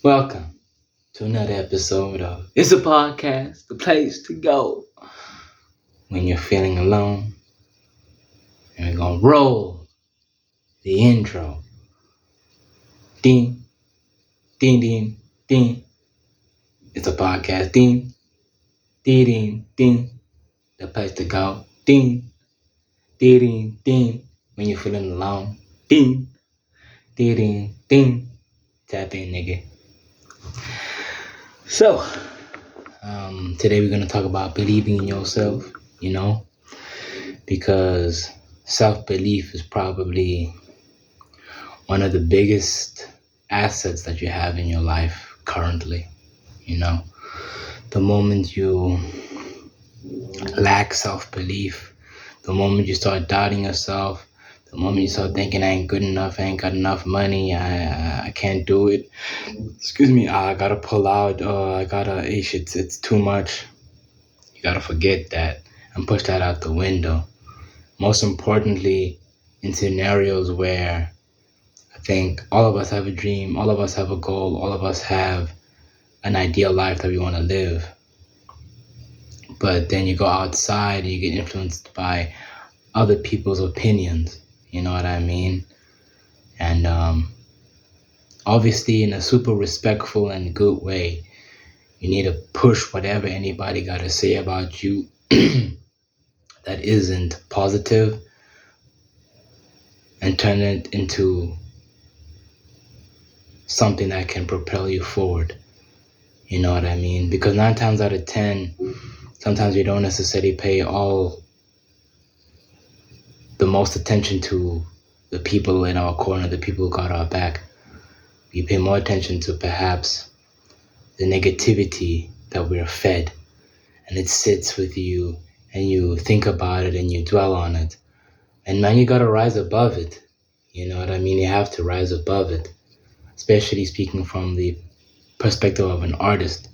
Welcome to another episode of It's a Podcast, the place to go when you're feeling alone. And we're going to roll the intro. Ding, ding, ding, ding. It's a podcast. Ding, ding, ding, ding. The place to go. Ding, ding, ding, ding. When you're feeling alone. Ding, ding, ding, ding. Tap in, nigga. So, today we're going to talk about believing in yourself, because self-belief is probably one of the biggest assets that you have in your life currently. The moment you lack self-belief, the moment you start doubting yourself, the moment you start thinking I ain't good enough, I ain't got enough money, I can't do it, I gotta pull out, it's too much. You gotta forget that and push that out the window. Most importantly, in scenarios where I think all of us have a dream, all of us have a goal, all of us have an ideal life that we want to live. But then you go outside and you get influenced by other people's opinions, you know what I mean? And obviously, in a super respectful and good way, you need to push whatever anybody got to say about you that isn't positive and turn it into something that can propel you forward. You know what I mean? Because 9 times out of 10, sometimes we don't necessarily pay all the most attention to the people in our corner, the people who got our back. We pay more attention to perhaps the negativity that we're fed, and it sits with you and you think about it and you dwell on it. And man, you gotta rise above it. You know what I mean? You have to rise above it, especially speaking from the perspective of an artist.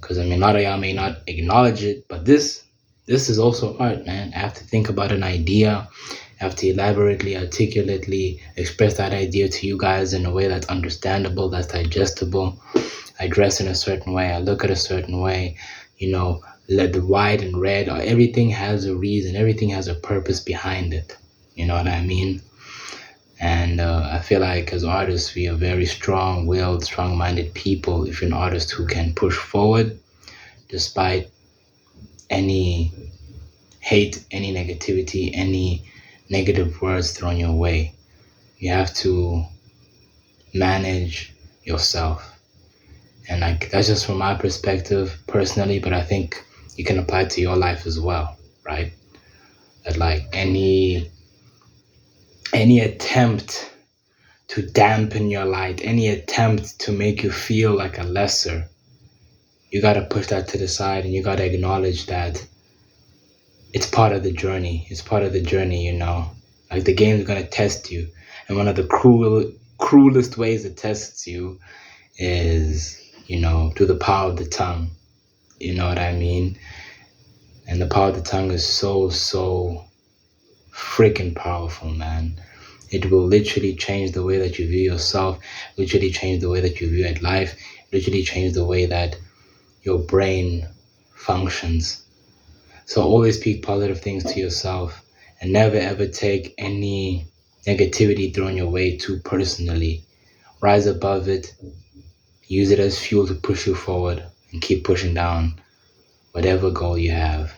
Because a lot of y'all may not acknowledge it, but this is also art, man. I have to think about an idea. I have to elaborately, articulately express that idea to you guys in a way that's understandable, that's digestible. I dress in a certain way. I look at a certain way. Let the white and red, everything has a reason. Everything has a purpose behind it. You know what I mean? And I feel like as artists, we are very strong-willed, strong-minded people. If you're an artist who can push forward despite any hate, any negativity, any negative words thrown your way, you have to manage yourself. And that's just from my perspective personally, but I think you can apply it to your life as well, right? That like any attempt to dampen your light, any attempt to make you feel like a lesser, you got to push that to the side and you got to acknowledge that it's part of the journey. It's part of the journey, Like the game is going to test you. And one of the cruelest ways it tests you is, through the power of the tongue. You know what I mean? And the power of the tongue is so freaking powerful, man. It will literally change the way that you view yourself, literally change the way that you view at life, literally change the way that your brain functions. So always speak positive things to yourself and never ever take any negativity thrown your way too personally. Rise above it, use it as fuel to push you forward and keep pushing down whatever goal you have,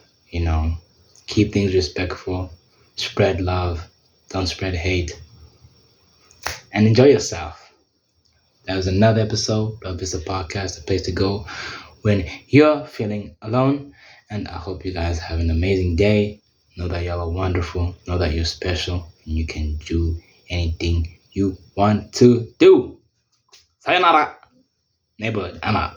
Keep things respectful, spread love, don't spread hate, and enjoy yourself. That was another episode of This a Podcast, a place to go when you're feeling alone. And I hope you guys have an amazing day. Know that y'all are wonderful. Know that you're special and you can do anything you want to do. Sayonara, neighborhood. I'm out.